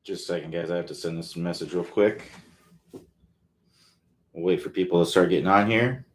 Just a second, guys. I have to send this message real quick. We'll wait for people to start getting on here.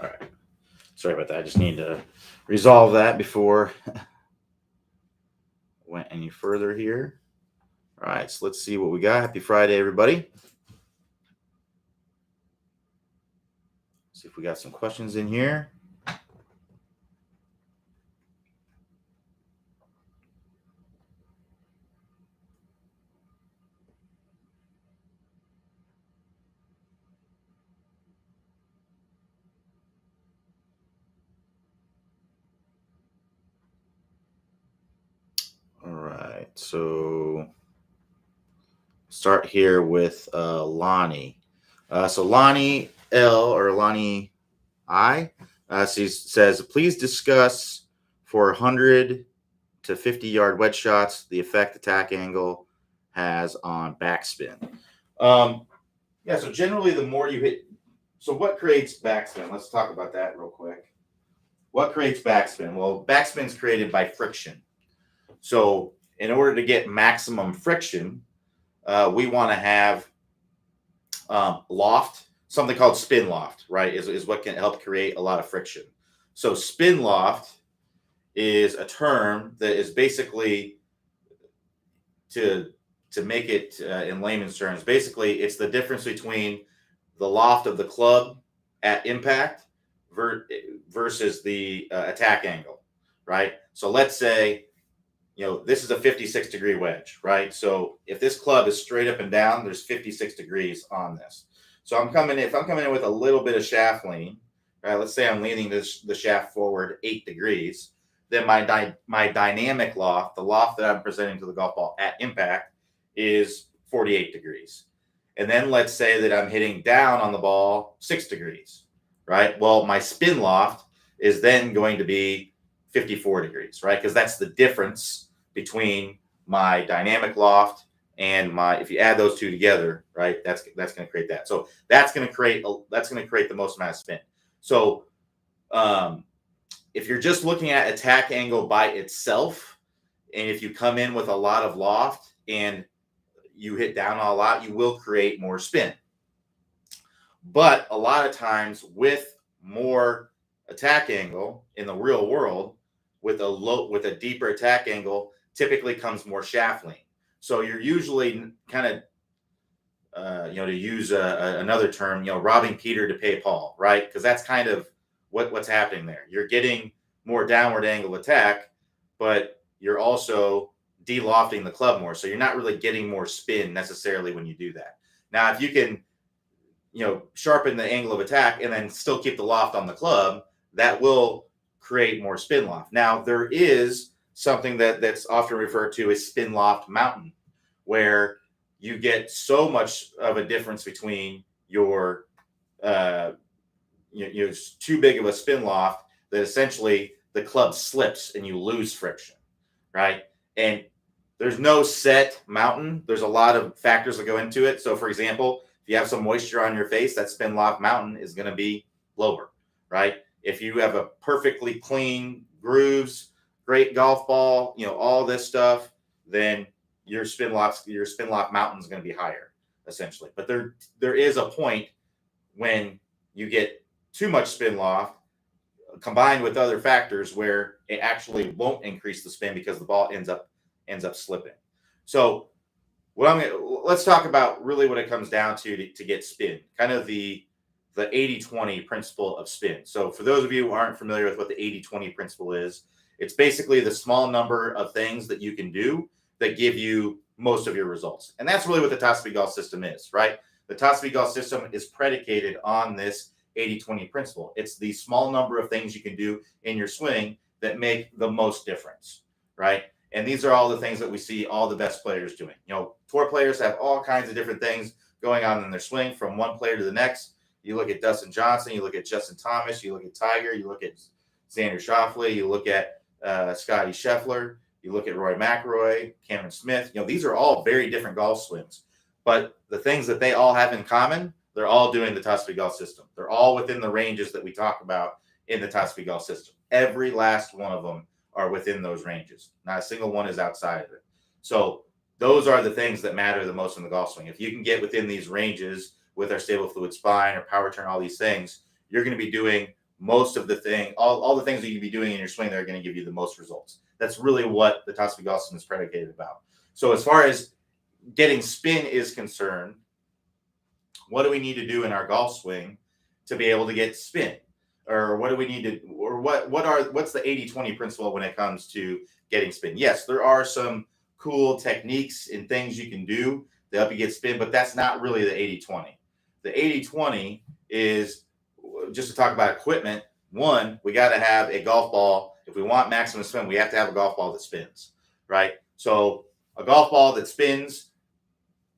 All right. Sorry about that. I just need to resolve that before I went any further here. All right. So let's see what we got. Happy Friday, everybody. See if we got some questions in here. All right. So start here with Lonnie. So Lonnie L or Lonnie I says, please discuss for 100 to 50-yard wedge shots the effect attack angle has on backspin. Yeah, so generally the more you hit, so what creates backspin? Let's talk about that real quick. What creates backspin? Well, backspin is created by friction. So in order to get maximum friction, we want to have loft, something called spin loft, right, is what can help create a lot of friction. So spin loft is a term that is basically, to make it in layman's terms, basically it's the difference between the loft of the club at impact versus the attack angle, right? So let's say, this is a 56-degree wedge, right? So if this club is straight up and down, there's 56 degrees on this. So if I'm coming in with a little bit of shaft lean, right? Let's say I'm leaning the shaft forward 8 degrees, then my dynamic loft, the loft that I'm presenting to the golf ball at impact, is 48 degrees. And then let's say that I'm hitting down on the ball 6 degrees, right? Well, my spin loft is then going to be 54 degrees, right? Because that's the difference between my dynamic loft and if you add those two together, right, that's going to create that. So that's going to create the most amount of spin. So if you're just looking at attack angle by itself, and if you come in with a lot of loft and you hit down a lot, you will create more spin. But a lot of times with more attack angle in the real world, with a deeper attack angle, typically comes more shaft lean. So you're usually kind of, to use another term, robbing Peter to pay Paul, right? Because that's kind of what's happening there. You're getting more downward angle attack, but you're also de-lofting the club more. So you're not really getting more spin necessarily when you do that. Now, if you can, sharpen the angle of attack and then still keep the loft on the club, that will create more spin loft. Now, there is something that's often referred to as spin loft mountain, where you get so much of a difference between your, too big of a spin loft that essentially the club slips and you lose friction, right? And there's no set mountain. There's a lot of factors that go into it. So, for example, if you have some moisture on your face, that spin loft mountain is going to be lower, right? If you have a perfectly clean grooves, great golf ball, all this stuff, then your spin loft mountain is going to be higher, essentially. But there is a point when you get too much spin loft combined with other factors where it actually won't increase the spin because the ball ends up slipping. So let's talk about really what it comes down to get spin, kind of the 80-20 principle of spin. So for those of you who aren't familiar with what the 80-20 principle is, it's basically the small number of things that you can do that give you most of your results. And that's really what the Top Speed Golf system is, right? The Top Speed Golf system is predicated on this 80-20 principle. It's the small number of things you can do in your swing that make the most difference, right? And these are all the things that we see all the best players doing. Tour players have all kinds of different things going on in their swing from one player to the next. You look at Dustin Johnson, you look at Justin Thomas, you look at Tiger, you look at Xander Schauffele, you look at Scotty Scheffler, you look at Rory McIlroy, Cameron Smith. These are all very different golf swings. But the things that they all have in common, they're all doing the Top Speed Golf system. They're all within the ranges that we talk about in the Top Speed Golf system. Every last one of them are within those ranges. Not a single one is outside of it. So those are the things that matter the most in the golf swing. If you can get within these ranges with our stable fluid spine or power turn, all these things, you're going to be doing most of the thing, all the things that you'd be doing in your swing that are going to give you the most results. That's really what the Top Speed Golf system is predicated about. So as far as getting spin is concerned, what do we need to do in our golf swing to be able to get spin? Or what do we need to, or what's the 80-20 principle when it comes to getting spin? Yes, there are some cool techniques and things you can do to help you get spin, but that's not really the 80-20. The 80-20 is, just to talk about equipment, one, we got to have a golf ball. If we want maximum spin, we have to have a golf ball that spins, right? So a golf ball that spins,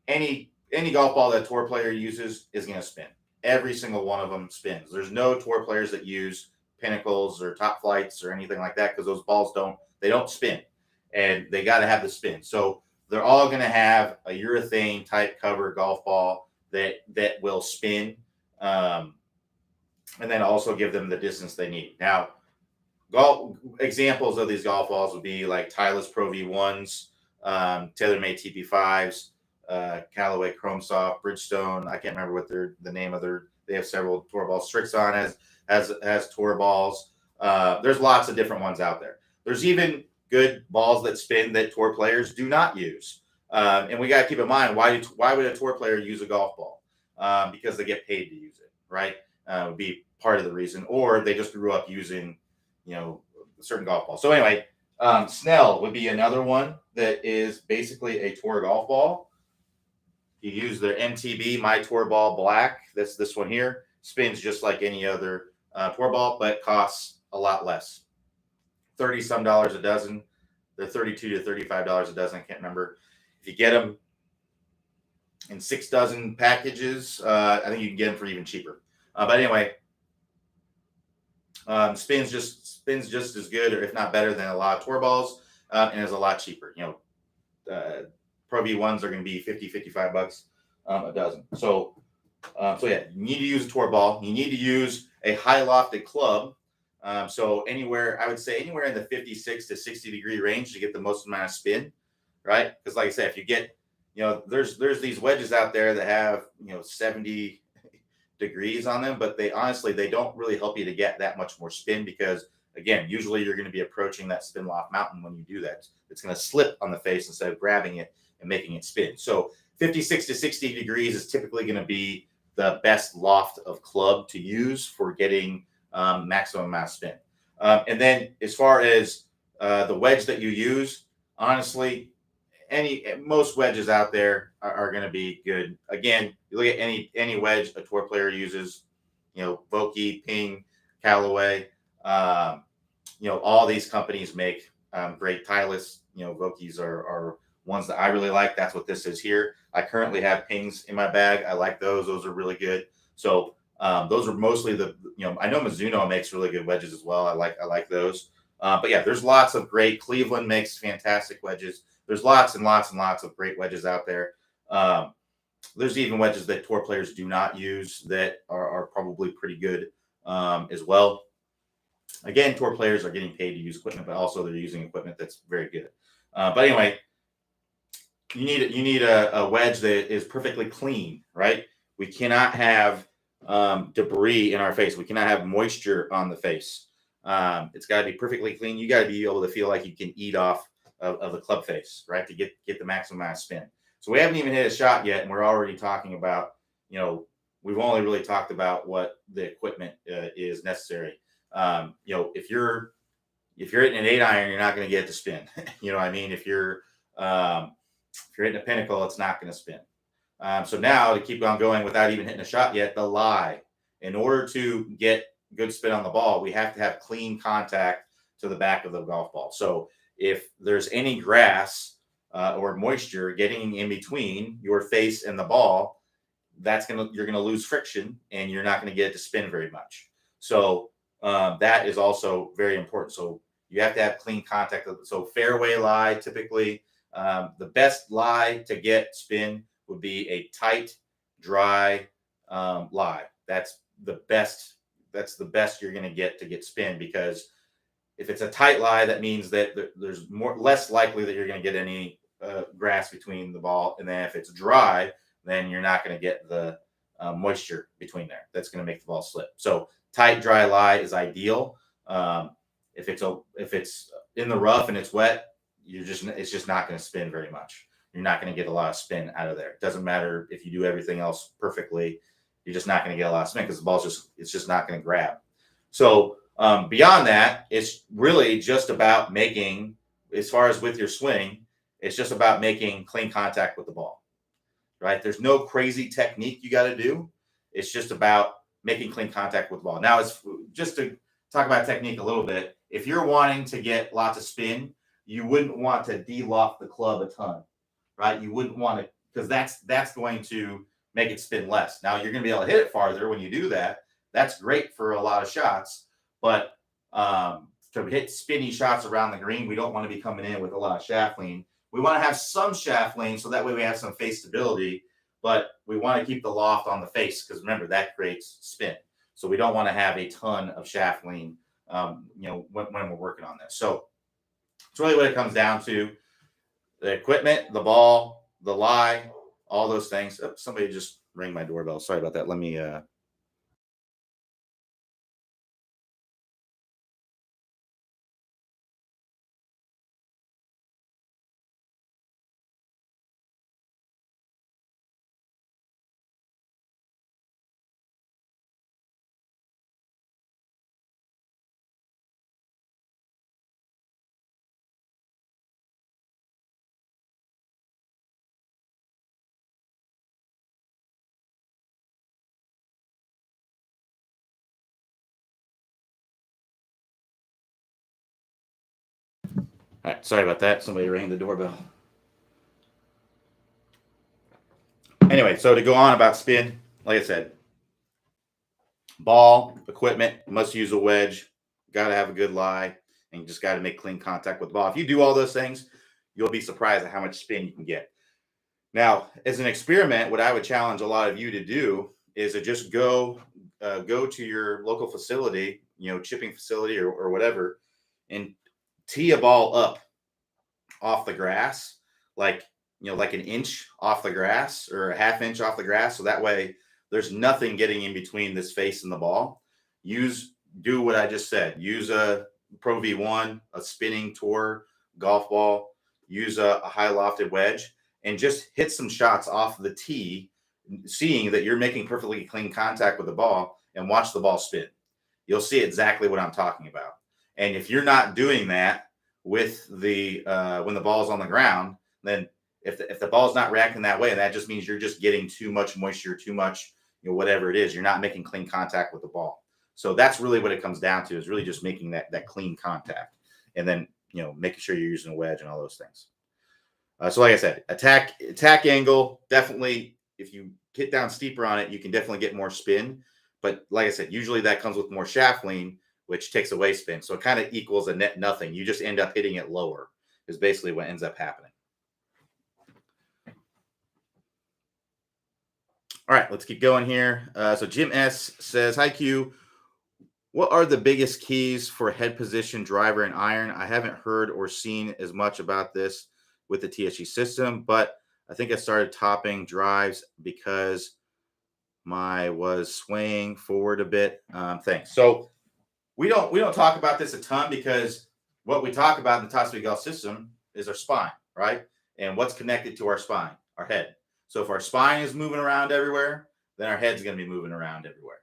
any golf ball that a tour player uses is going to spin. Every single one of them spins. There's no tour players that use Pinnacles or Top Flights or anything like that because those balls don't spin, and they got to have the spin. So they're all going to have a urethane type cover golf ball that will spin, and then also give them the distance they need. Now, examples of these golf balls would be like Titleist Pro V1s, TaylorMade TP5s, Callaway Chrome Soft, Bridgestone. I can't remember what the name of they have several tour balls. Srixon has tour balls. There's lots of different ones out there. There's even good balls that spin that tour players do not use. And we got to keep in mind, why would a tour player use a golf ball? Because they get paid to use it, right? Would be part of the reason, or they just grew up using, certain golf balls. So anyway, Snell would be another one that is basically a tour golf ball. You use their MTB My Tour Ball Black. This one here spins just like any other tour ball, but costs a lot less. $30-some a dozen. They're $32 to $35 a dozen. I can't remember. If you get them in 6 dozen packages, I think you can get them for even cheaper. But anyway, spins just as good, or if not better, than a lot of tour balls, and is a lot cheaper. Pro V1s are going to be $50-$55 a dozen. So yeah, you need to use a tour ball. You need to use a high lofted club. So I would say anywhere in the 56 to 60 degree range to get the most amount of spin, right? Because like I said, if you get, there's these wedges out there that have, 70 degrees on them, but they don't really help you to get that much more spin because, again, usually you're going to be approaching that spin loft mountain when you do that. It's going to slip on the face instead of grabbing it and making it spin. So 56 to 60 degrees is typically going to be the best loft of club to use for getting maximum amount of spin. And then as far as the wedge that you use, honestly, most wedges out there are going to be good. Again, you look at any wedge a tour player uses, Vokey, Ping, Callaway, all these companies make great Titleist. Vokeys are ones that I really like. That's what this is here. I currently have Pings in my bag. I like those. Those are really good. So those are mostly I know Mizuno makes really good wedges as well. I like those. But yeah, there's lots of great. Cleveland makes fantastic wedges. There's lots and lots and lots of great wedges out there. Um, there's even wedges that tour players do not use that are probably pretty good as well. Again, tour players are getting paid to use equipment, but also they're using equipment that's very good. But anyway, you need a wedge that is perfectly clean, right? We cannot have debris in our face. We cannot have moisture on the face. It's got to be perfectly clean. You got to be able to feel like you can eat off of the club face, right, to get the maximum amount of spin. So we haven't even hit a shot yet, and we're already talking about, we've only really talked about what the equipment is necessary. If you're hitting an 8-iron, you're not going to get it to spin. You know what I mean? If you're hitting a pinnacle, it's not going to spin. So now, to keep on going without even hitting a shot yet, the lie. In order to get good spin on the ball, we have to have clean contact to the back of the golf ball. So if there's any grass or moisture getting in between your face and the ball, you're gonna lose friction, and you're not going to get it to spin very much. So that is also very important. So you have to have clean contact. So fairway lie, typically, the best lie to get spin would be a tight, dry lie. That's the best. That's the best you're going to get spin, because if it's a tight lie, that means that there's less likely that you're going to get any grass between the ball. And then if it's dry, then you're not going to get the moisture between there. That's going to make the ball slip. So tight, dry lie is ideal. If it's in the rough and it's wet, it's just not going to spin very much. You're not going to get a lot of spin out of there. It doesn't matter if you do everything else perfectly. You're just not going to get a lot of spin, because the ball's just not going to grab. So beyond that, it's really just about making, as far as with your swing, it's just about making clean contact with the ball, right? There's no crazy technique you got to do. It's just about making clean contact with the ball. Now, it's just to talk about technique a little bit. If you're wanting to get lots of spin, you wouldn't want to de-loft the club a ton, right? You wouldn't want to, because that's going to make it spin less. Now, you're going to be able to hit it farther when you do that. That's great for a lot of shots, but to hit spinny shots around the green, we don't want to be coming in with a lot of shaft lean. We want to have some shaft lean, so that way we have some face stability, but we want to keep the loft on the face, because remember, that creates spin. So we don't want to have a ton of shaft lean, when we're working on this. So it's really what it comes down to: the equipment, the ball, the lie, all those things. Oh, somebody just rang my doorbell. Sorry about that. Let me. All right, sorry about that. Somebody rang the doorbell. Anyway, so to go on about spin, like I said, ball, equipment, must use a wedge, got to have a good lie, and you just got to make clean contact with the ball. If you do all those things, you'll be surprised at how much spin you can get. Now, as an experiment, what I would challenge a lot of you to do is to just go to your local facility, chipping facility or whatever, and tee a ball up off the grass, like an inch off the grass or a half inch off the grass. So that way there's nothing getting in between this face and the ball. Do what I just said. Use a Pro V1, a spinning tour golf ball, use a high lofted wedge, and just hit some shots off the tee, seeing that you're making perfectly clean contact with the ball, and watch the ball spin. You'll see exactly what I'm talking about. And if you're not doing that with the when the ball's on the ground, then if the ball's not reacting that way, and that just means you're just getting too much moisture, too much, whatever it is, you're not making clean contact with the ball. So that's really what it comes down to, is really just making that clean contact, and then making sure you're using a wedge and all those things. So like I said, attack angle, definitely, if you hit down steeper on it, you can definitely get more spin. But like I said, usually that comes with more shaft lean, which takes away spin. So it kind of equals a net nothing. You just end up hitting it lower is basically what ends up happening. All right, let's keep going here. So Jim S says, "Hi Q, what are the biggest keys for head position, driver, and iron? I haven't heard or seen as much about this with the TSG system, but I think I started topping drives because my was swaying forward a bit. Thanks." So we don't talk about this a ton because what we talk about in the top speed golf system is our spine, right? And what's connected to our spine, our head. So if our spine is moving around everywhere, then our head's going to be moving around everywhere,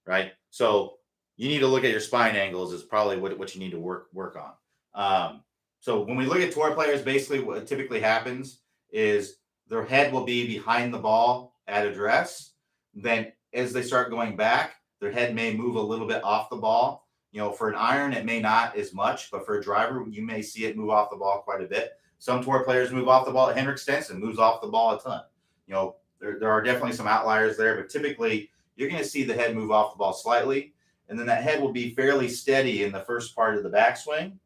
right? So you need to look at your spine angles is probably what you need to work on. So when we look at tour players, basically what typically happens is their head will be behind the ball at address. Then as they start going back, their head may move a little bit off the ball. You know, for an iron, it may not as much, but for a driver, you may see it move off the ball quite a bit. Some tour players move off the ball. Henrik Stenson moves off the ball a ton. You know, there are definitely some outliers there, but typically you're going to see the head move off the ball slightly, and then that head will be fairly steady in the first part of the backswing.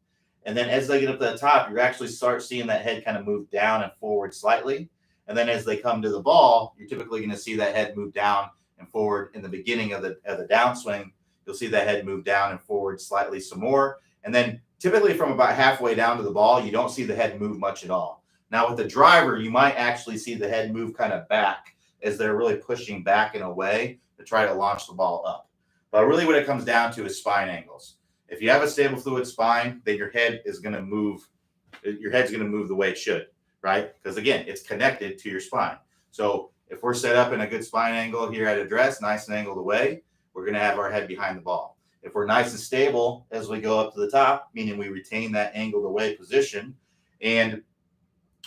And then as they get up to the top, you actually start seeing that head kind of move down and forward slightly. And then as they come to the ball, you're typically going to see that head move down and forward in the beginning of the downswing. You'll see that head move down and forward slightly some more. And then typically from about halfway down to the ball, you don't see the head move much at all. Now with the driver, you might actually see the head move kind of back as they're really pushing back and away to try to launch the ball up. But really what it comes down to is spine angles. If you have a stable fluid spine, then your head is going to move. Your head's going to move the way it should, right? Because again, it's connected to your spine. So if we're set up in a good spine angle here at address, nice and angled away, we're going to have our head behind the ball. If we're nice and stable as we go up to the top, meaning we retain that angled away position, and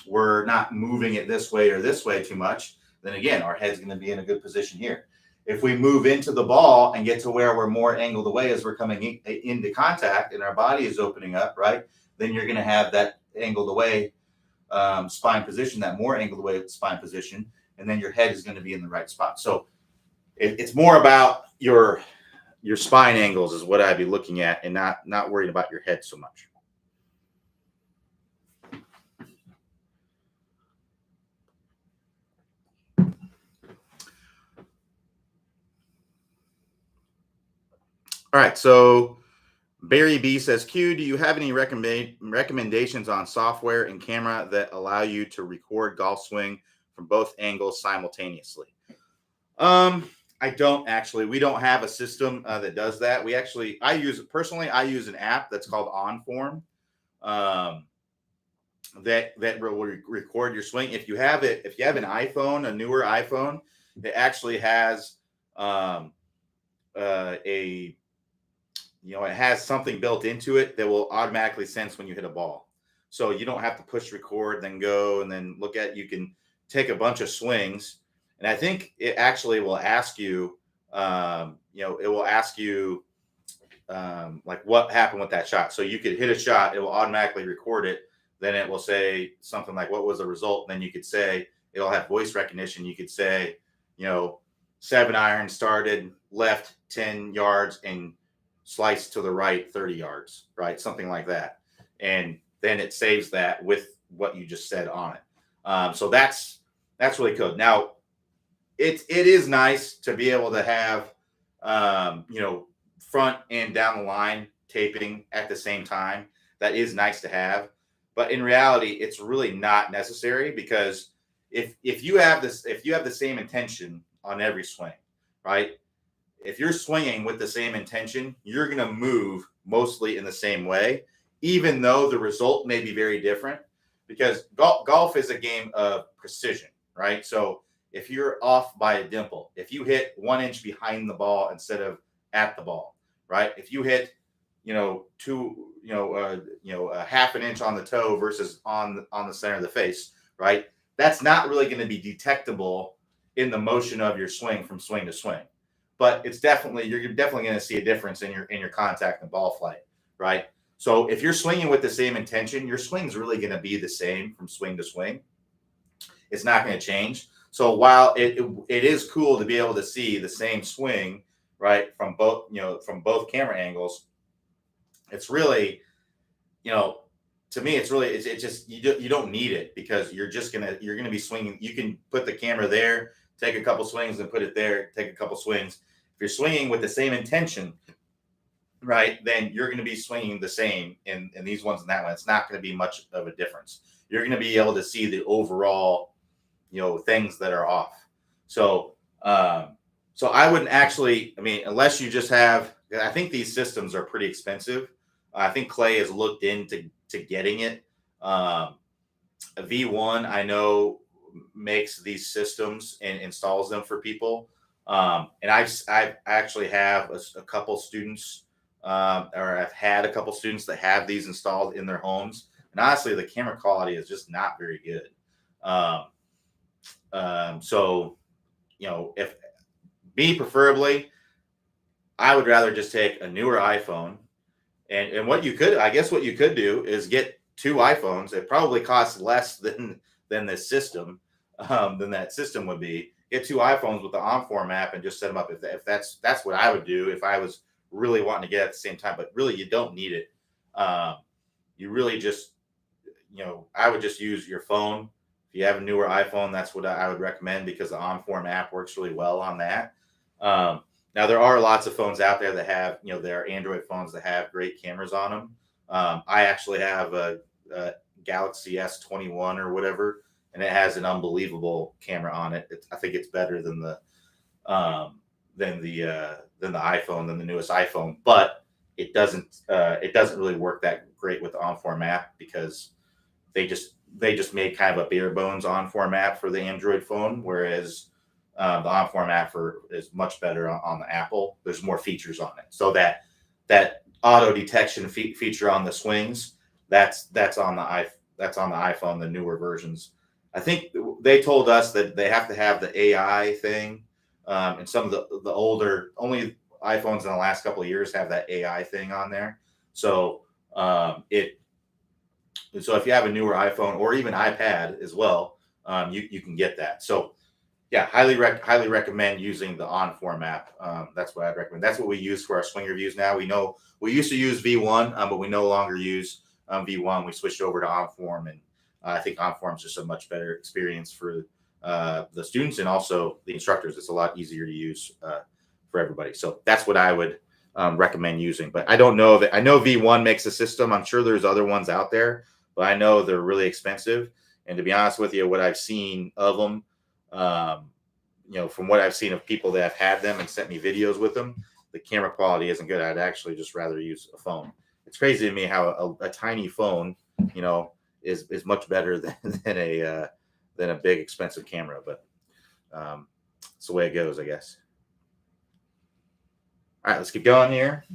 we're not moving it this way or this way too much, then again, our head's going to be in a good position here. If we move into the ball and get to where we're more angled away as we're coming into contact and our body is opening up, right, then you're going to have that angled away spine position, that more angled away spine position, and then your head is going to be in the right spot. So it's more about your spine angles is what I'd be looking at, and not worried about your head so much. All right, so Barry B says, Q, do you have any recommendations on software and camera that allow you to record golf swing from both angles simultaneously? I don't actually. We don't have a system that does that. I use an app that's called OnForm that will record your swing. If you have an iPhone, a newer iPhone, it actually has it has something built into it that will automatically sense when you hit a ball. So you don't have to push record, then go and then look at. You can take a bunch of swings, and I think it actually will ask you. It will ask you like what happened with that shot. So you could hit a shot, it will automatically record it. Then it will say something like, "What was the result?" And then you could say it'll have voice recognition. You could say, 7 iron started left 10 yards and slice to the right 30 yards, right? Something like that. And then it saves that with what you just said on it. So that's really good. Now, it is nice to be able to have, front and down the line taping at the same time. That is nice to have. But in reality, it's really not necessary because if you have the same intention on every swing, right? If you're swinging with the same intention, you're going to move mostly in the same way, even though the result may be very different, because golf is a game of precision, right? So if you're off by a dimple, if you hit 1 inch behind the ball instead of at the ball, right? If you hit, a half an inch on the toe versus on the center of the face, right? That's not really going to be detectable in the motion of your swing from swing to swing. But you're definitely going to see a difference in your contact and ball flight, right? So if you're swinging with the same intention, your swing's really going to be the same from swing to swing. It's not going to change. So while it is cool to be able to see the same swing, right, from both camera angles, it's really, you know, to me, it's really, it's just, you don't need it because you're gonna be swinging. You can put the camera there, take a couple swings, and put it there, take a couple swings. If you're swinging with the same intention, right, then you're going to be swinging the same in these ones and that one. It's not going to be much of a difference. You're going to be able to see the overall, things that are off. So, so I wouldn't actually, I mean, unless you just have, I think these systems are pretty expensive. I think Clay has looked into getting it. V1, I know, makes these systems and installs them for people. And I actually have a couple students, or I've had a couple students that have these installed in their homes. And honestly, the camera quality is just not very good. So, if me preferably, I would rather just take a newer iPhone. And what you could, I guess, what you could do is get two iPhones. It probably costs less than this system, than that system would be. Get two iPhones with the OnForm app and just set them up. If that's what I would do if I was really wanting to get at the same time. But really, you don't need it. You really just, I would just use your phone. If you have a newer iPhone, that's what I would recommend because the OnForm app works really well on that. Now, there are lots of phones out there that have, there are Android phones that have great cameras on them. I actually have a Galaxy S21 or whatever, and it has an unbelievable camera on it. I think it's better than the iPhone, than the newest iPhone, but it doesn't really work that great with the OnForm app because they just made kind of a bare bones OnForm app for the Android phone, whereas the OnForm app is much better on the Apple. There's more features on it, so that auto detection feature on the swings, that's on the iPhone, the newer versions. I think they told us that they have to have the AI thing, and some of the older, only iPhones in the last couple of years have that AI thing on there. So so if you have a newer iPhone or even iPad as well, you can get that. So yeah, highly recommend using the OnForm app. That's what I'd recommend. That's what we use for our swing reviews now. We know we used to use V1, but we no longer use V1. We switched over to OnForm, and I think OnForm is just a much better experience for the students and also the instructors. It's a lot easier to use for everybody. So that's what I would recommend using. But I don't know I know V1 makes a system. I'm sure there's other ones out there, but I know they're really expensive. And to be honest with you, what I've seen of them, from what I've seen of people that have had them and sent me videos with them, the camera quality isn't good. I'd actually just rather use a phone. It's crazy to me how a tiny phone, is much better than a big expensive camera, but it's the way it goes, I guess. All right, let's keep going here.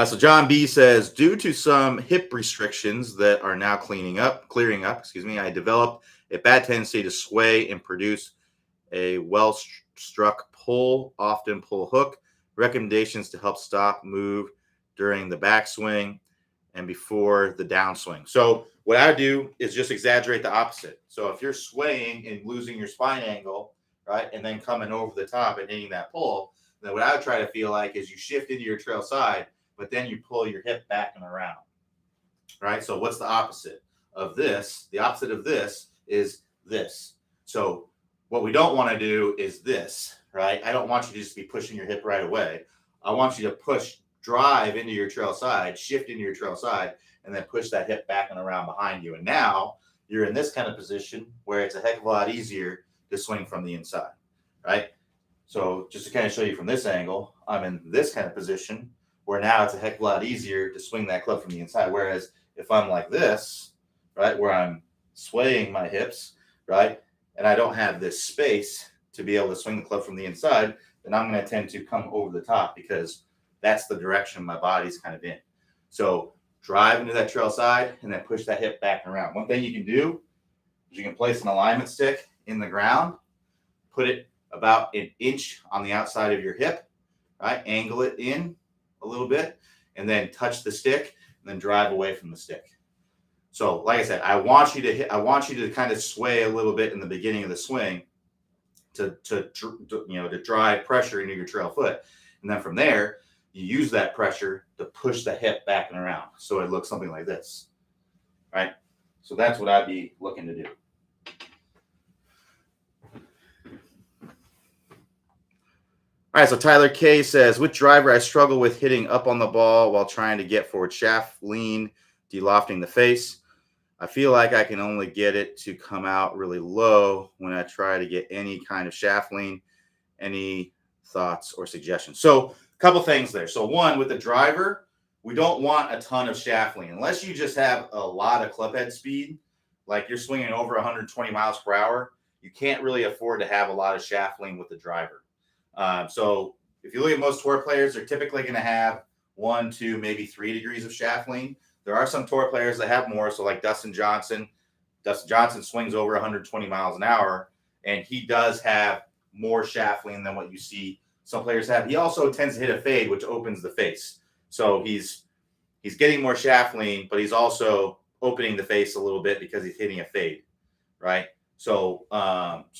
So John B says, due to some hip restrictions that are now clearing up, I developed a bad tendency to sway and produce a well-struck pull, often pull hook. Recommendations to help stop, move during the backswing and before the downswing. So what I do is just exaggerate the opposite. So if you're swaying and losing your spine angle, right, and then coming over the top and hitting that pull, then what I would try to feel like is you shift into your trail side, but then you pull your hip back and around, right? So what's the opposite of this? The opposite of this is this. So what we don't want to do is this, right? I don't want you to just be pushing your hip right away. I want you to drive into your trail side, shift into your trail side, and then push that hip back and around behind you. And now you're in this kind of position where it's a heck of a lot easier to swing from the inside, right? So just to kind of show you from this angle, I'm in this kind of position where now it's a heck of a lot easier to swing that club from the inside. Whereas if I'm like this, right, where I'm swaying my hips, right, and I don't have this space to be able to swing the club from the inside, then I'm going to tend to come over the top because that's the direction my body's kind of in. So drive into that trail side and then push that hip back and around. One thing you can do is you can place an alignment stick in the ground, put it about an inch on the outside of your hip, right? Angle it in a little bit and then touch the stick and then drive away from the stick. So like I said, I want you to kind of sway a little bit in the beginning of the swing to drive pressure into your trail foot. And then from there, you use that pressure to push the hip back and around. So it looks something like this, right? So that's what I'd be looking to do. All right, so Tyler K says, with driver, I struggle with hitting up on the ball while trying to get forward shaft lean, delofting the face. I feel like I can only get it to come out really low when I try to get any kind of shaft lean. Any thoughts or suggestions? So a couple things there. So one, with the driver, we don't want a ton of shaft lean. Unless you just have a lot of club head speed, like you're swinging over 120 miles per hour, you can't really afford to have a lot of shaft lean with the driver. So if you look at most tour players, they're typically going to have 1, 2, maybe 3 degrees of shaft lean. There are some tour players that have more. So like Dustin Johnson swings over 120 miles an hour, and he does have more shaft lean than what you see some players have. He also tends to hit a fade, which opens the face. So he's getting more shaft lean, but he's also opening the face a little bit because he's hitting a fade, right? So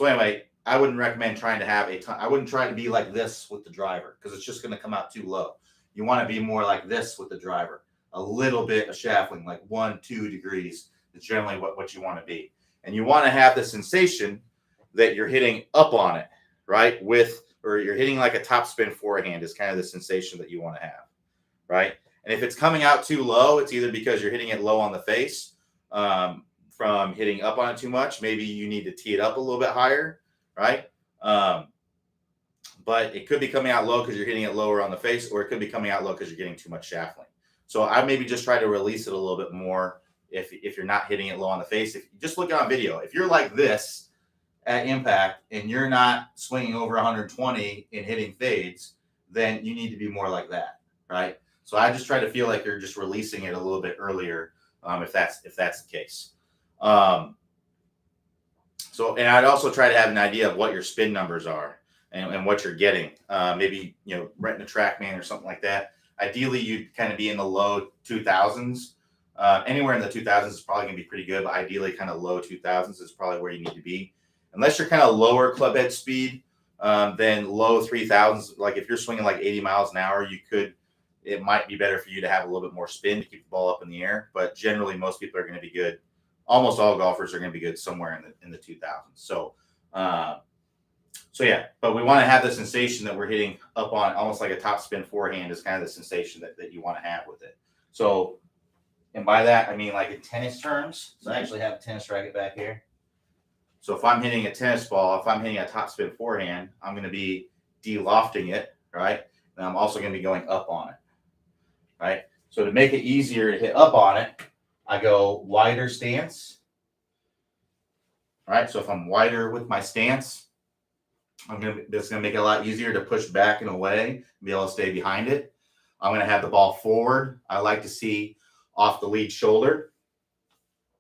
anyway, I wouldn't recommend trying to have a ton. I wouldn't try to be like this with the driver because it's just going to come out too low. You want to be more like this with the driver. A little bit of shaft lean, like 1, 2 degrees is generally what you want to be. And you want to have the sensation that you're hitting up on it, right? Or you're hitting like a top spin forehand is kind of the sensation that you want to have, right? And if it's coming out too low, it's either because you're hitting it low on the face from hitting up on it too much. Maybe you need to tee it up a little bit higher, right? But it could be coming out low because you're hitting it lower on the face, or it could be coming out low because you're getting too much shaft lean. So I maybe just try to release it a little bit more if you're not hitting it low on the face. If you just look on video, if you're like this at impact and you're not swinging over 120 and hitting fades, then you need to be more like that, right? So I just try to feel like you're just releasing it a little bit earlier, if that's the case. And I'd also try to have an idea of what your spin numbers are and what you're getting. Maybe renting a TrackMan or something like that. Ideally, you'd kind of be in the low 2000s. Anywhere in the 2000s is probably going to be pretty good, but ideally kind of low 2000s is probably where you need to be. Unless you're kind of lower club head speed, then low 3000s. Like if you're swinging like 80 miles an hour, it might be better for you to have a little bit more spin to keep the ball up in the air. But generally, most people are going to be good. Almost all golfers are going to be good somewhere in the 2000s. So yeah, but we want to have the sensation that we're hitting up on almost like a top spin forehand is kind of the sensation that you want to have with it. So, and by that, I mean like in tennis terms. So I actually have a tennis racket back here. So if I'm hitting a tennis ball, if I'm hitting a top spin forehand, I'm going to be de-lofting it, right? And I'm also going to be going up on it, right? So to make it easier to hit up on it, I go wider stance. All right, so if I'm wider with my stance, that's going to make it a lot easier to push back and away and be able to stay behind it. I'm going to have the ball forward. I like to see off the lead shoulder.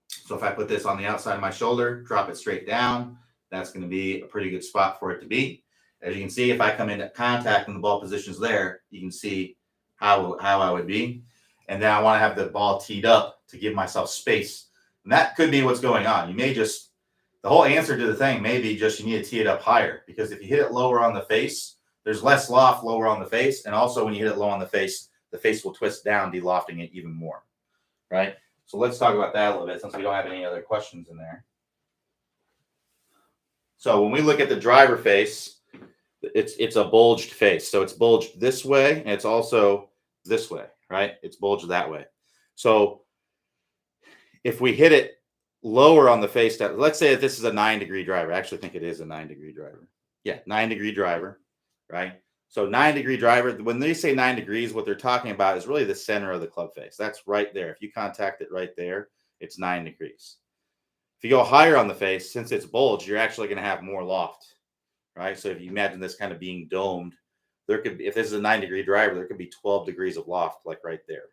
So if I put this on the outside of my shoulder, drop it straight down, that's going to be a pretty good spot for it to be. As you can see, if I come into contact and the ball position's there, you can see how I would be. And then I want to have the ball teed up to give myself space. And that could be what's going on. The whole answer to the thing may be just you need to tee it up higher, because if you hit it lower on the face, there's less loft lower on the face. And also when you hit it low on the face will twist down, de-lofting it even more, right? So let's talk about that a little bit since we don't have any other questions in there. So when we look at the driver face, it's a bulged face. So it's bulged this way and it's also this way, right? It's bulged that way. So if we hit it lower on the face, let's say that this is a 9-degree driver. I actually think it is a 9-degree driver. Yeah, 9-degree driver, right? So 9-degree driver, when they say 9 degrees, what they're talking about is really the center of the club face. That's right there. If you contact it right there, it's 9 degrees. If you go higher on the face, since it's bulged, you're actually going to have more loft, right? So if you imagine this kind of being domed, there could be, if this is a 9-degree driver, there could be 12 degrees of loft, like right there.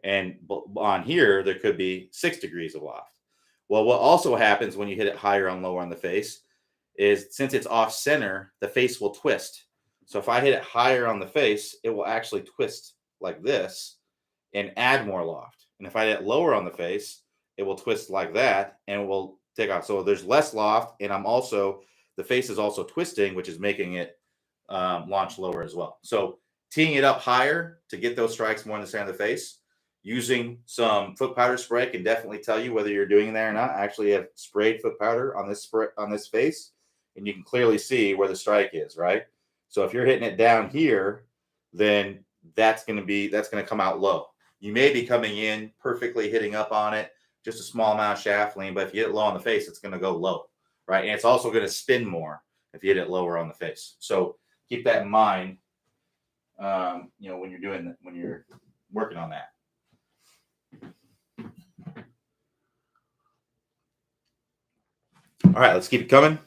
And on here, there could be 6 degrees of loft. Well, what also happens when you hit it higher and lower on the face is, since it's off center, the face will twist. So if I hit it higher on the face, it will actually twist like this and add more loft. And if I hit it lower on the face, it will twist like that and it will take off. So there's less loft, and I'm also the face is also twisting, which is making it launch lower as well. So teeing it up higher to get those strikes more in the center of the face, using some foot powder spray can definitely tell you whether you're doing that or not. I actually have sprayed foot powder on this face, and you can clearly see where the strike is, right? So if you're hitting it down here, then that's going to come out low. You may be coming in perfectly hitting up on it, just a small amount of shaft lean, but if you hit it low on the face, it's going to go low, right? And it's also going to spin more if you hit it lower on the face. So keep that in mind, when you're working on that. All right, let's keep it coming.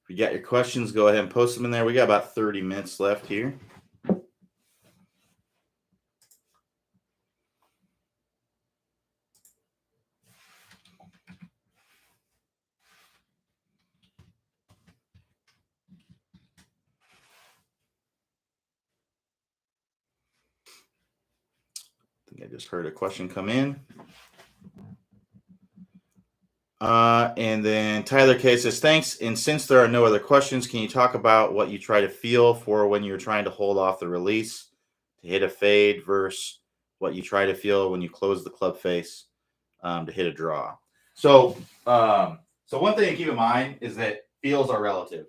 If you got your questions, go ahead and post them in there. We got about 30 minutes left here. I think I just heard a question come in. And then Tyler K says, thanks. And since there are no other questions, can you talk about what you try to feel for when you're trying to hold off the release to hit a fade versus what you try to feel when you close the club face to hit a draw? So one thing to keep in mind is that feels are relative.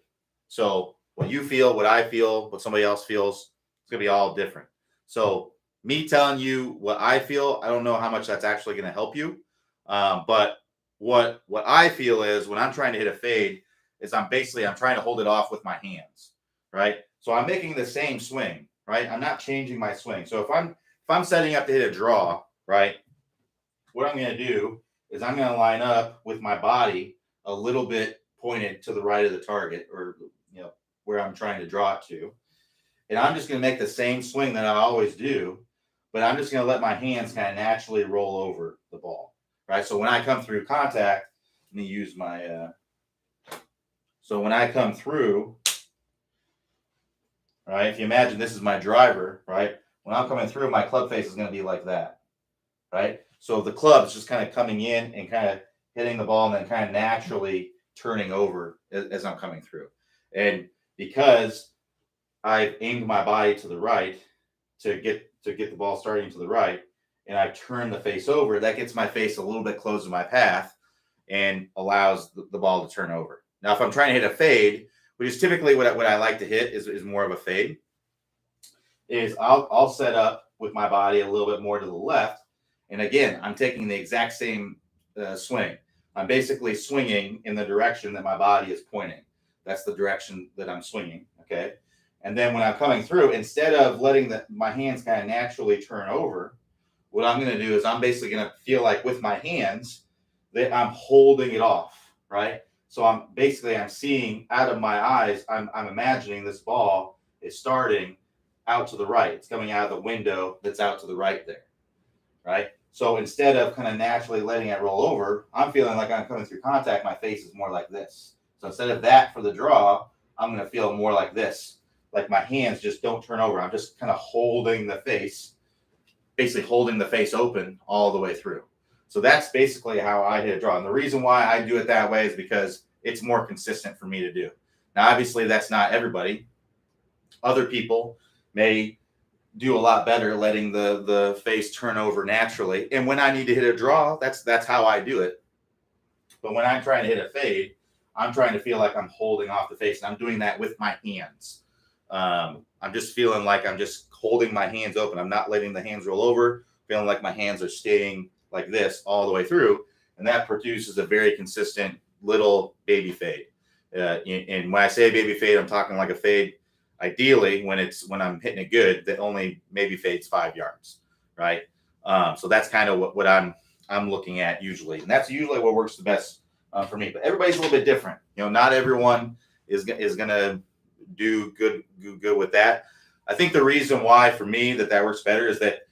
So what you feel, what I feel, what somebody else feels, it's going to be all different. So me telling you what I feel, I don't know how much that's actually going to help you. But what I feel is when I'm trying to hit a fade is I'm trying to hold it off with my hands, right? So I'm making the same swing, right? I'm not changing my swing. So if I'm setting up to hit a draw, right, what I'm going to do is I'm going to line up with my body a little bit pointed to the right of the target, or where I'm trying to draw it to. And I'm just going to make the same swing that I always do, but I'm just going to let my hands kind of naturally roll over the ball, right? So when I come through contact, let me use my, so when I come through, right, if you imagine this is my driver, right? When I'm coming through, my club face is going to be like that, right? So the club is just kind of coming in and kind of hitting the ball and then kind of naturally turning over as I'm coming through. And because I've aimed my body to the right to get the ball starting to the right, and I turn the face over, that gets my face a little bit close to my path and allows the ball to turn over. Now, if I'm trying to hit a fade, which is typically what I like to hit is more of a fade, is I'll set up with my body a little bit more to the left. And again, I'm taking the exact same swing. I'm basically swinging in the direction that my body is pointing. That's the direction that I'm swinging, okay? And then when I'm coming through, instead of letting my hands kind of naturally turn over, what I'm going to do is I'm basically going to feel like with my hands that I'm holding it off, right? So I'm seeing out of my eyes, I'm imagining this ball is starting out to the right. It's coming out of the window that's out to the right there, right? So instead of kind of naturally letting it roll over, I'm feeling like I'm coming through contact. My face is more like this. So instead of that for the draw, I'm going to feel more like this. Like my hands just don't turn over. I'm just kind of holding the face, basically holding the face open all the way through. So that's basically how I hit a draw. And the reason why I do it that way is because it's more consistent for me to do. Now, obviously, that's not everybody. Other people may do a lot better letting the face turn over naturally. And when I need to hit a draw, that's how I do it. But when I'm trying to hit a fade, I'm trying to feel like I'm holding off the face. And I'm doing that with my hands. I'm just feeling like I'm just holding my hands open. I'm not letting the hands roll over, feeling like my hands are staying like this all the way through. And that produces a very consistent little baby fade. And when I say baby fade, I'm talking like a fade, ideally when I'm hitting it good, that only maybe fades 5 yards, right? So that's kind of what I'm looking at usually. And that's usually what works the best for me. But everybody's a little bit different. Not everyone is going to do good with that. I think the reason why for me that works better is that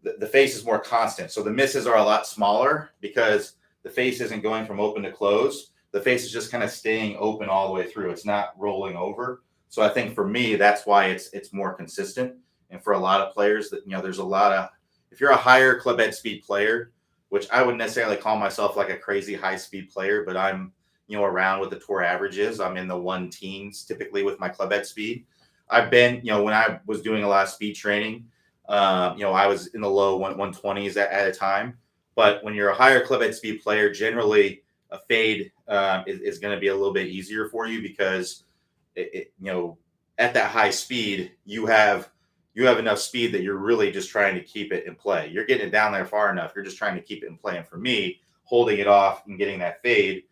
the face is more constant. So the misses are a lot smaller because the face isn't going from open to close. The face is just kind of staying open all the way through. It's not rolling over. So I think for me, that's why it's more consistent. And for a lot of players that, there's a lot of, if you're a higher club head speed player, which I wouldn't necessarily call myself like a crazy high speed player, but I'm, around what the tour average is. I'm in the 1 teens typically with my club head speed. I've been, when I was doing a lot of speed training, I was in the low 120s at a time. But when you're a higher club head speed player, generally a fade is going to be a little bit easier for you because at that high speed, you have enough speed that you're really just trying to keep it in play. You're getting it down there far enough. You're just trying to keep it in play. And for me, holding it off and getting that fade,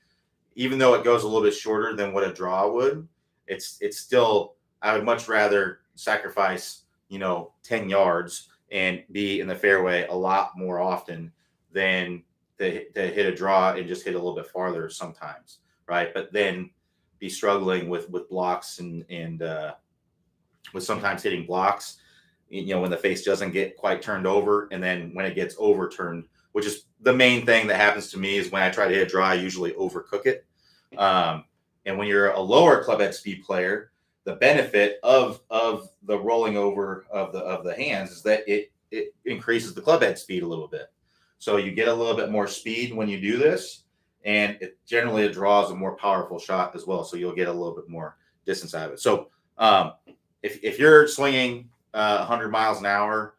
even though it goes a little bit shorter than what a draw would, it's still, I would much rather sacrifice, 10 yards and be in the fairway a lot more often than to hit a draw and just hit a little bit farther sometimes, right? But then be struggling with blocks and with sometimes hitting blocks, when the face doesn't get quite turned over, and then when it gets overturned, which is the main thing that happens to me is when I try to hit a draw, I usually overcook it. And when you're a lower club head speed player, the benefit of the rolling over of the hands is that it increases the club head speed a little bit. So you get a little bit more speed when you do this, and it generally draws a more powerful shot as well. So you'll get a little bit more distance out of it. So if you're swinging 100 miles an hour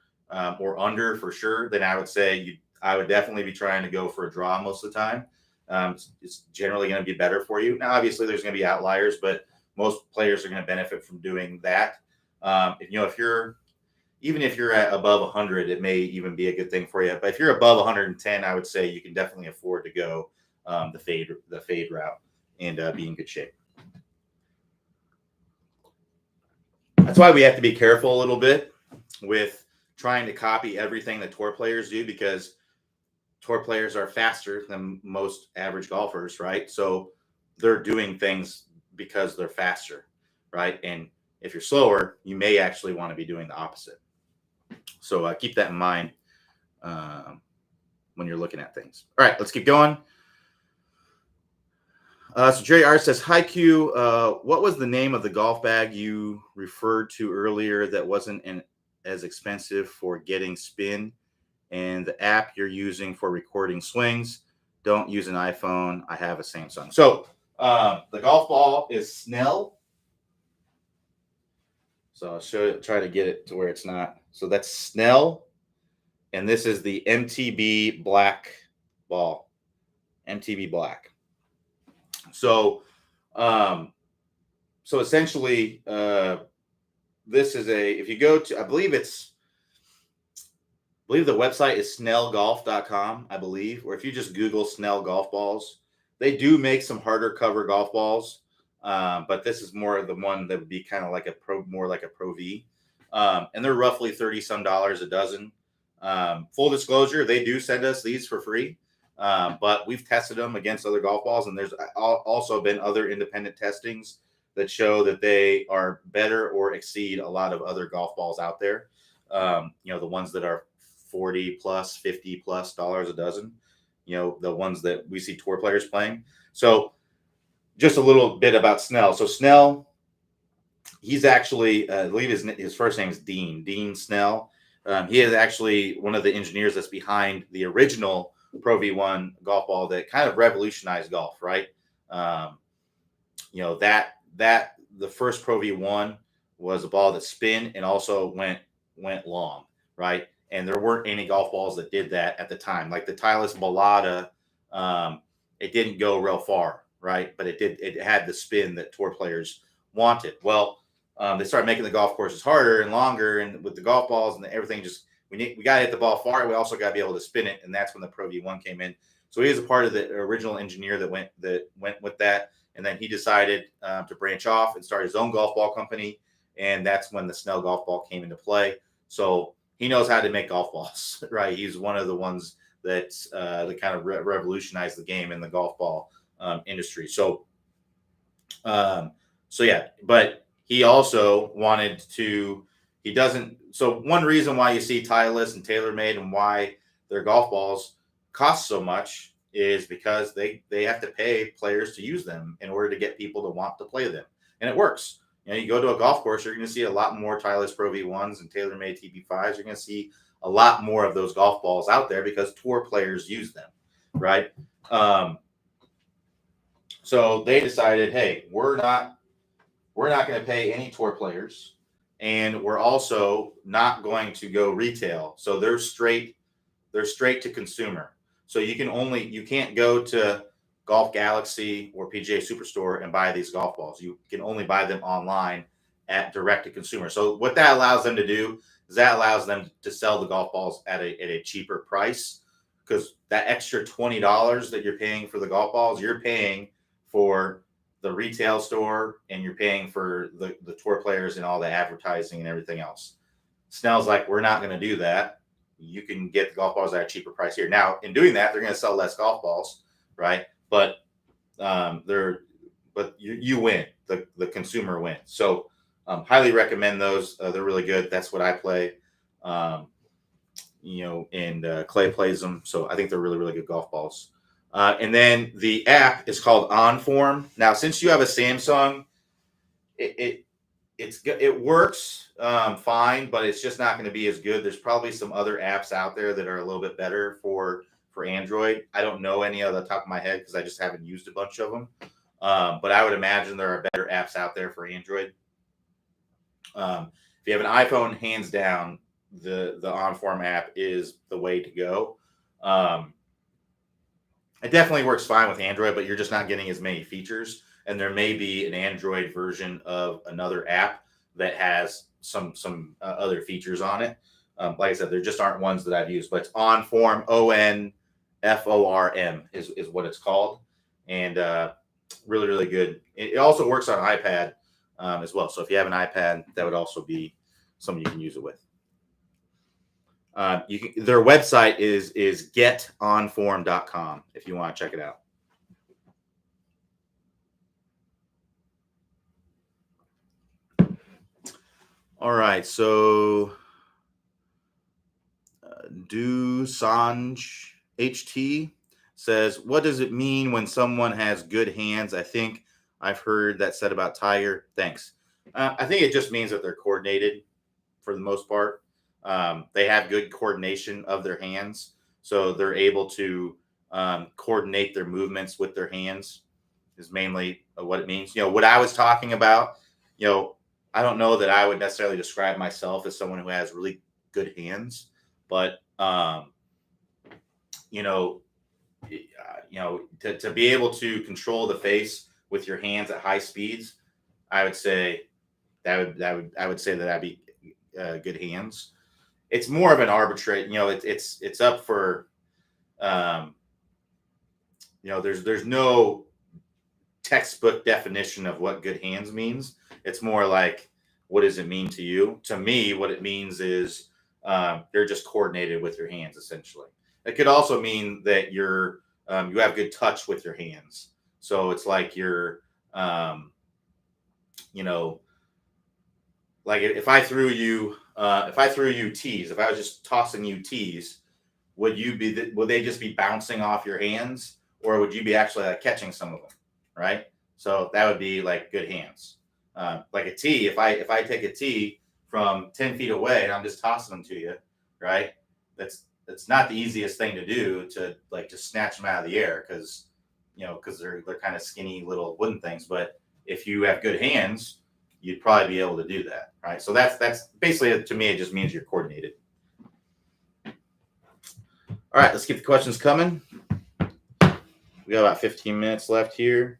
or under for sure, then I would say I would definitely be trying to go for a draw most of the time. It's generally going to be better for you. Now, obviously, there's going to be outliers, but most players are going to benefit from doing that. If you're at above 100, it may even be a good thing for you. But if you're above 110, I would say you can definitely afford to go the fade route and be in good shape. That's why we have to be careful a little bit with trying to copy everything that tour players do, because tour players are faster than most average golfers, right? So they're doing things because they're faster, right? And if you're slower, you may actually want to be doing the opposite. So keep that in mind when you're looking at things. All right, let's keep going. So Jerry R says, hi Q, what was the name of the golf bag you referred to earlier that wasn't as expensive for getting spin, and the app you're using for recording swings? Don't use an iPhone. I have a Samsung. So the golf ball is Snell. So I'll try to get it to where it's not. So that's Snell. And this is the MTB black ball. MTB black. So essentially, this is if you go to, I believe the website is snellgolf.com, I believe, or if you just Google Snell golf balls, they do make some harder cover golf balls. But this is more of the one that would be kind of like more like a Pro V. And they're roughly $30 some a dozen. Full disclosure, they do send us these for free. But we've tested them against other golf balls, and there's also been other independent testings that show that they are better or exceed a lot of other golf balls out there. The ones that are $40 plus, $50 plus a dozen, the ones that we see tour players playing. So just a little bit about Snell. So Snell, he's actually, I believe his first name is Dean Snell. He is actually one of the engineers that's behind the original Pro V1 golf ball that kind of revolutionized golf, right? That the first Pro V1 was a ball that spin and also went long, right? And there weren't any golf balls that did that at the time. Like the Titleist Ballard, it didn't go real far, right? But it had the spin that tour players wanted. Well, they started making the golf courses harder and longer, and with the golf balls and everything, we got to hit the ball far. We also got to be able to spin it, and that's when the Pro V1 came in. So he is a part of the original engineer that went with that, and then he decided to branch off and start his own golf ball company, and that's when the Snell golf ball came into play. So he knows how to make golf balls, right? He's one of the ones that kind of revolutionized the game in the golf ball industry. So yeah, but he also wanted to. He doesn't. So one reason why you see Titleist and TaylorMade and why their golf balls cost so much is because they have to pay players to use them in order to get people to want to play them, and it works. You go to a golf course, you're going to see a lot more Titleist Pro V1s and TaylorMade TP5s. You're going to see a lot more of those golf balls out there because tour players use them, right? So they decided, hey, we're not going to pay any tour players, and we're also not going to go retail. So they're straight to consumer. So you can't go to Golf Galaxy or PGA Superstore and buy these golf balls. You can only buy them online at direct to consumer. So what that allows them to do is that allows them to sell the golf balls at a cheaper price, because that extra $20 that you're paying for the golf balls, you're paying for the retail store, and you're paying for the tour players and all the advertising and everything else. Snell's like, we're not going to do that. You can get the golf balls at a cheaper price here. Now, in doing that, they're going to sell less golf balls, right? But you win. The consumer wins. So highly recommend those. They're really good. That's what I play. And Clay plays them. So I think they're really, really good golf balls. And then the app is called OnForm. Now, since you have a Samsung, it works fine, but it's just not going to be as good. There's probably some other apps out there that are a little bit better for Android. I don't know any off the top of my head because I just haven't used a bunch of them. But I would imagine there are better apps out there for Android. If you have an iPhone, hands down, the OnForm app is the way to go. It definitely works fine with Android, but you're just not getting as many features. And there may be an Android version of another app that has some other features on it. Like I said, there just aren't ones that I've used, but it's OnForm, OnForm is what it's called. And really, really good. It also works on iPad as well. So if you have an iPad, that would also be something you can use it with. Their website is getonform.com if you want to check it out. All right, so Dusanj HT says, what does it mean when someone has good hands? I think I've heard that said about Tiger. Thanks. I think it just means that they're coordinated for the most part. They have good coordination of their hands, so they're able to coordinate their movements with their hands is mainly what it means. What I was talking about, I don't know that I would necessarily describe myself as someone who has really good hands, but to be able to control the face with your hands at high speeds, I would say I would say that I'd be good hands. It's more of an arbitrary, it's up for, there's no textbook definition of what good hands means. It's more like, what does it mean to you? To me, what it means is they're just coordinated with your hands, essentially. It could also mean that you have good touch with your hands. So it's like you're, like if I threw you tees, if I was just tossing you tees, would they just be bouncing off your hands, or would you be actually like catching some of them, right? So that would be like good hands. Like a tee, if I take a tee from 10 feet away and I'm just tossing them to you, right? That's not the easiest thing to do, to snatch them out of the air, because they're kind of skinny little wooden things. But if you have good hands, you'd probably be able to do that, right? So that's basically, to me, it just means you're coordinated. All right, let's keep the questions coming. We got about 15 minutes left here.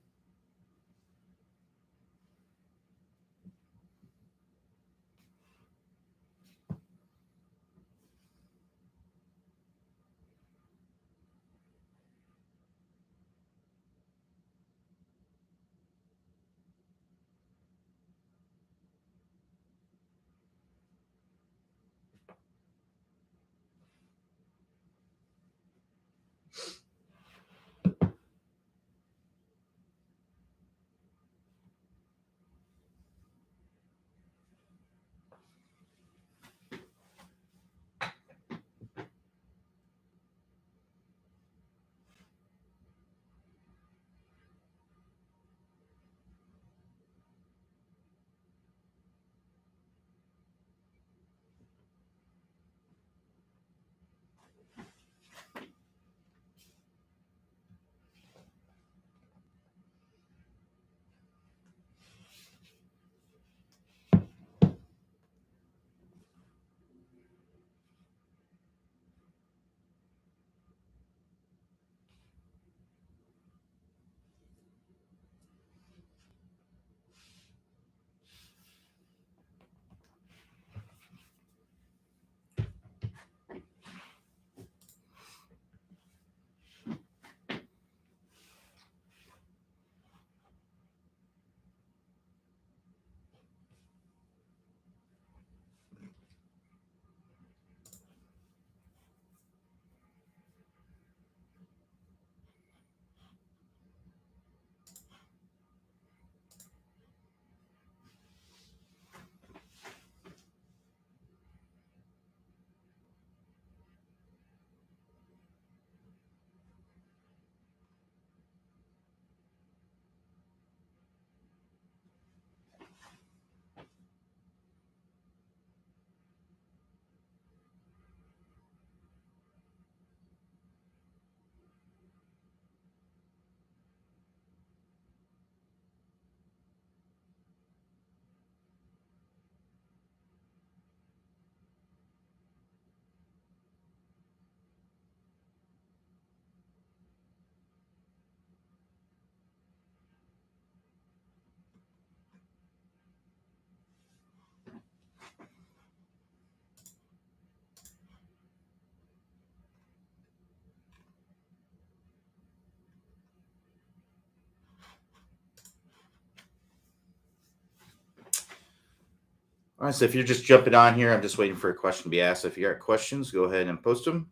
All right, so if you're just jumping on here, I'm just waiting for a question to be asked. If you got questions, go ahead and post them.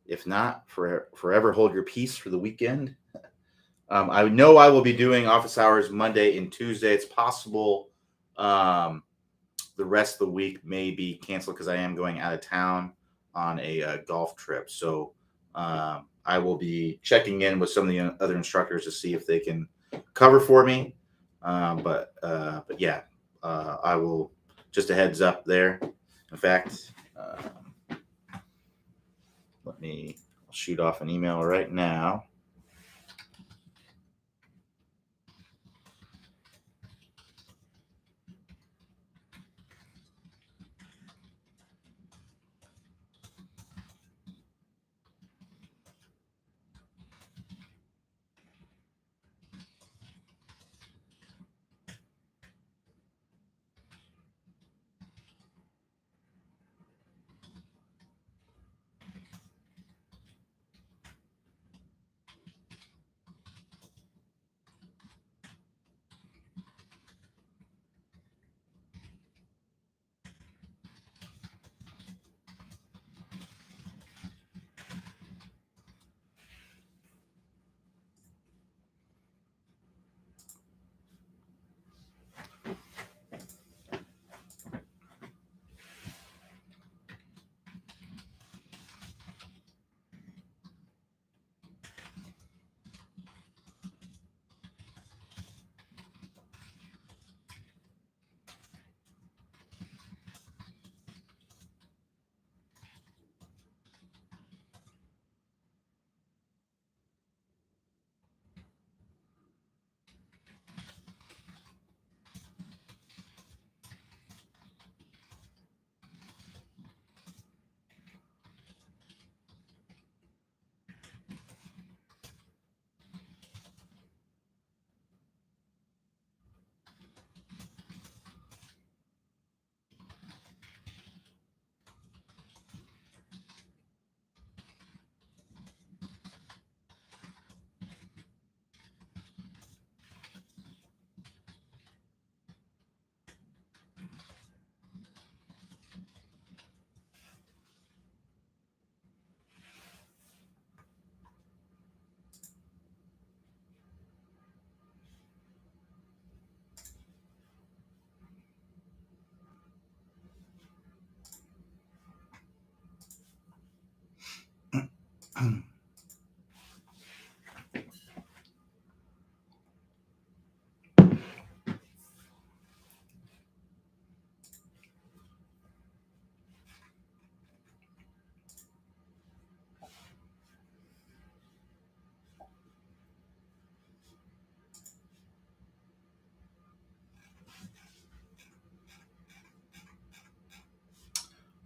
If not, forever hold your peace for the weekend. I know I will be doing office hours Monday and Tuesday. It's possible the rest of the week may be canceled because I am going out of town on a golf trip. So I will be checking in with some of the other instructors to see if they can cover for me. But yeah, I will. Just a heads up there. In fact, let me shoot off an email right now.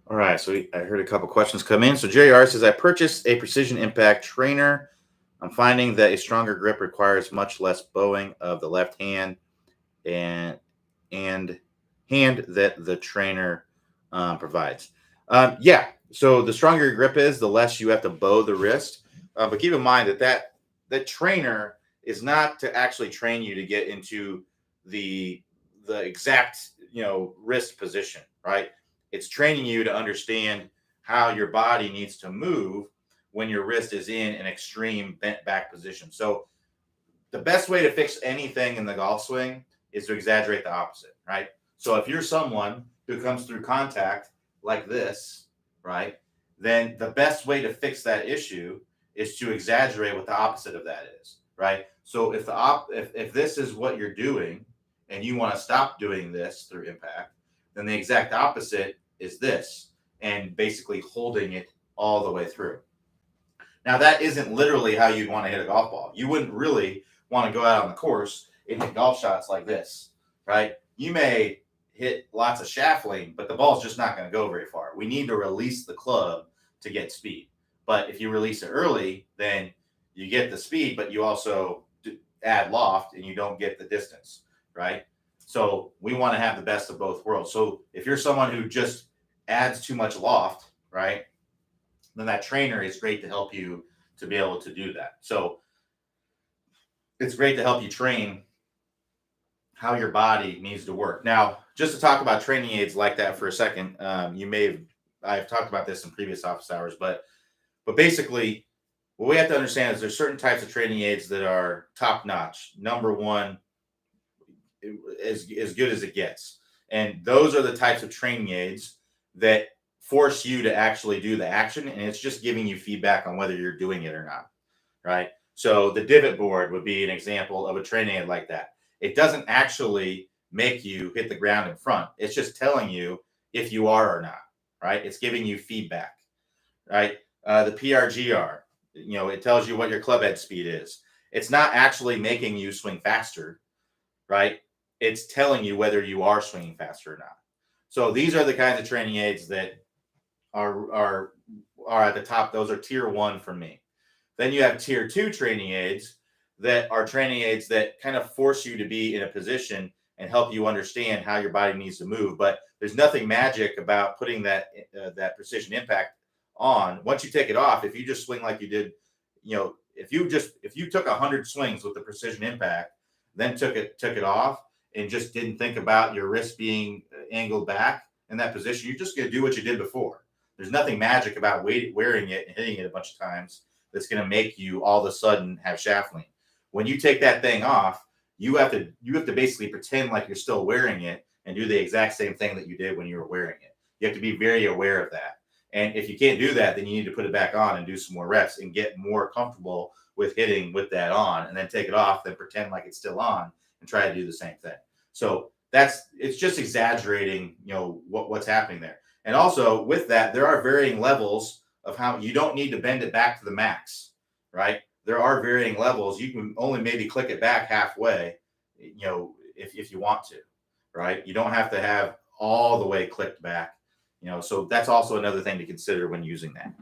All right, so I heard a couple questions come in. So Jerry R says, I purchased a precision impact trainer. I'm finding that a stronger grip requires much less bowing of the left hand and and hand that the trainer provides. Yeah, so the stronger your grip is, the less you have to bow the wrist. But keep in mind that trainer is not to actually train you to get into the exact wrist position, right? It's training you to understand how your body needs to move when your wrist is in an extreme bent back position. So the best way to fix anything in the golf swing is to exaggerate the opposite, right? So if you're someone who comes through contact like this, right, then the best way to fix that issue is to exaggerate what the opposite of that is, right? So if this is what you're doing and you want to stop doing this through impact, then the exact opposite is this, and basically holding it all the way through. Now, that isn't literally how you'd want to hit a golf ball. You wouldn't really want to go out on the course and hit golf shots like this, right? You may hit lots of shaft lean, but the ball's just not going to go very far. We need to release the club to get speed. But if you release it early, then you get the speed, but you also add loft and you don't get the distance, right? So we want to have the best of both worlds. So if you're someone who just adds too much loft, right, then that trainer is great to help you to be able to do that. So it's great to help you train how your body needs to work. Now, just to talk about training aids like that for a second, I've talked about this in previous office hours, but basically, what we have to understand is there's certain types of training aids that are top notch, number one, as good as it gets, and those are the types of training aids that force you to actually do the action, and it's just giving you feedback on whether you're doing it or not, right? So the divot board would be an example of a training aid like that. It doesn't actually make you hit the ground in front. It's just telling you if you are or not, right? It's giving you feedback, right? The PRGR, it tells you what your club head speed is. It's not actually making you swing faster, right? It's telling you whether you are swinging faster or not. So these are the kinds of training aids that are at the top. Those are tier 1 for me. Then you have tier 2 training aids that are training aids that kind of force you to be in a position and help you understand how your body needs to move. But there's nothing magic about putting that precision impact on. Once you take it off, if you just swing like you did, if you took 100 swings with the precision impact, then took it off and just didn't think about your wrist being angled back in that position, you're just going to do what you did before. There's nothing magic about wearing it and hitting it a bunch of times that's going to make you all of a sudden have shaft lean. When you take that thing off, you have to basically pretend like you're still wearing it and do the exact same thing that you did when you were wearing it. You have to be very aware of that. And if you can't do that, then you need to put it back on and do some more reps and get more comfortable with hitting with that on, and then take it off, then pretend like it's still on and try to do the same thing. So it's just exaggerating, what's happening there. And also with that, there are varying levels of how you don't need to bend it back to the max, right? There are varying levels. You can only maybe click it back halfway, if you want to, right? You don't have to have all the way clicked back, so that's also another thing to consider when using that.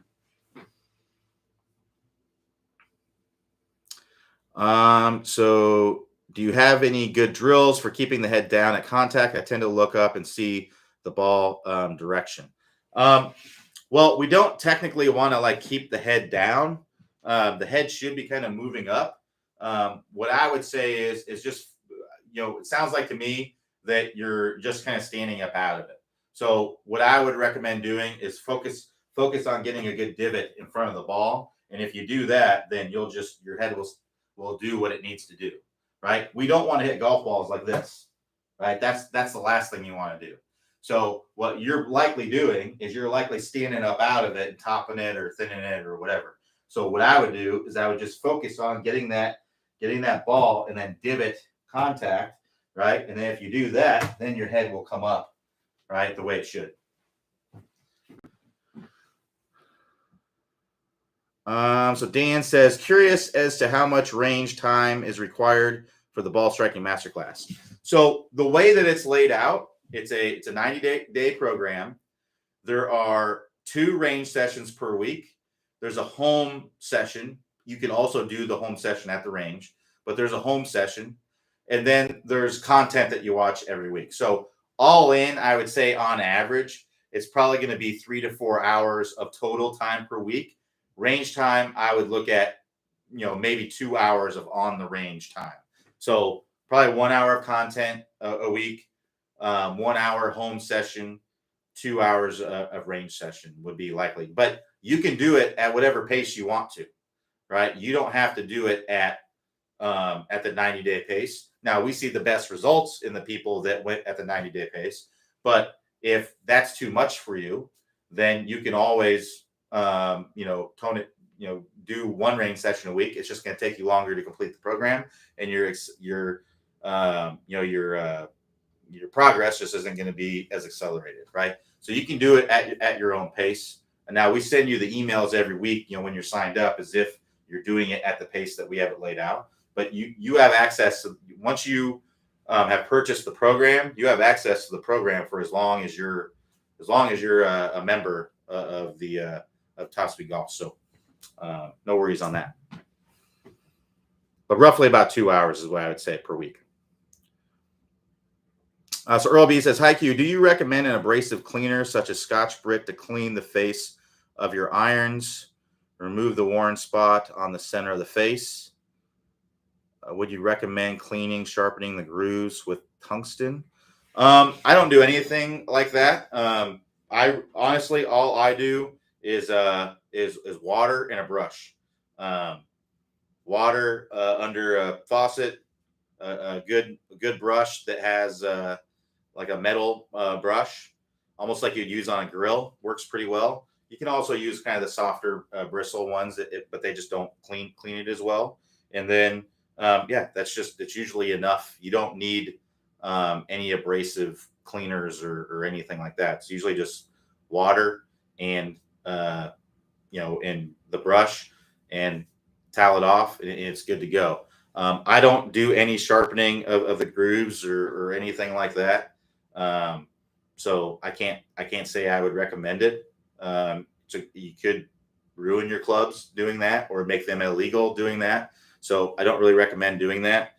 So do you have any good drills for keeping the head down at contact? I tend to look up and see the ball direction. Well, we don't technically want to keep the head down. The head should be kind of moving up. What I would say is just, it sounds like to me that you're just kind of standing up out of it. So what I would recommend doing is focus on getting a good divot in front of the ball. And if you do that, then your head will do what it needs to do, right? We don't want to hit golf balls like this, right? That's the last thing you want to do. So what you're likely doing is you're likely standing up out of it and topping it or thinning it or whatever. So what I would do is I would just focus on getting that ball and then divot contact, right? And then if you do that, then your head will come up, right, the way it should. So Dan says, curious as to how much range time is required for the ball striking masterclass. So the way that it's laid out, it's a 90-day program. There are 2 range sessions per week. There's a home session. You can also do the home session at the range, but there's a home session. And then there's content that you watch every week. So all in, I would say on average, it's probably going to be 3 to 4 hours of total time per week. Range time, I would look at, maybe 2 hours of on the range time. So probably 1 hour of content a week, 1 hour home session, 2 hours of range session would be likely. But you can do it at whatever pace you want to, right? You don't have to do it at the 90-day pace. Now, we see the best results in the people that went at the 90-day pace. But if that's too much for you, then you can always tone it, do 1 range session a week. It's just going to take you longer to complete the program, and your progress just isn't going to be as accelerated, right? So you can do it at your own pace. And now we send you the emails every week, when you're signed up, as if you're doing it at the pace that we have it laid out. But you have access to, once you have purchased the program, you have access to the program for as long as you're a member of Top Speed Golf. So no worries on that. But roughly about 2 hours is what I would say per week. So Earl B says, hi Q, do you recommend an abrasive cleaner such as Scotch-Brite to clean the face of your irons, remove the worn spot on the center of the face? Would you recommend cleaning, sharpening the grooves with tungsten. I don't do anything like that. I honestly, all I do is water and a brush. Um, Water under a faucet, a good brush that has like a metal brush, almost like you'd use on a grill. Works pretty well. You can also use kind of the softer bristle ones, but they just don't clean it as well. And then yeah, that's usually enough. You don't need any abrasive cleaners or anything like that. It's usually just water and in the brush and towel it off, and it's good to go. I don't do any sharpening of the grooves or anything like that. Um, so I can't say I would recommend it. So you could ruin your clubs doing that or make them illegal doing that. So I don't really recommend doing that.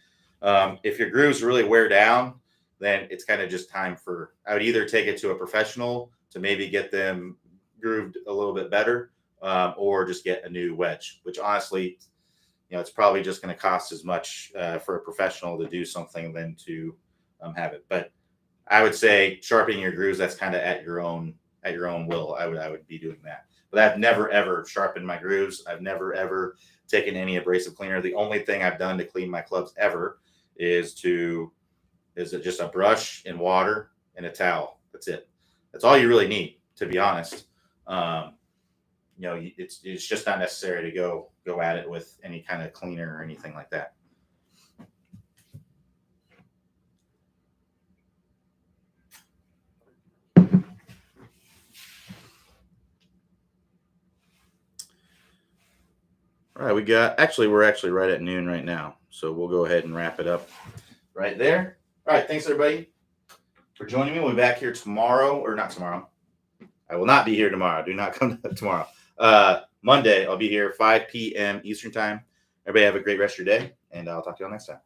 If your grooves really wear down, then it's kind of just time for, I would either take it to a professional to maybe get them grooved a little bit better, or just get a new wedge, which honestly, it's probably just going to cost as much for a professional to do something than to have it. But I would say sharpening your grooves, that's kind of at your own will. I would be doing that. But I've never ever sharpened my grooves. I've never ever taken any abrasive cleaner. The only thing I've done to clean my clubs ever is just a brush and water and a towel. That's it. That's all you really need, to be honest. Um, it's just not necessary to go at it with any kind of cleaner or anything like that. All right, we're actually right at noon right now, so we'll go ahead and wrap it up right there. All right, thanks everybody for joining me. We'll be back here tomorrow, or not tomorrow. I will not be here tomorrow. Do not come tomorrow. Monday, I'll be here 5 p.m. Eastern time. Everybody have a great rest of your day, and I'll talk to you all next time.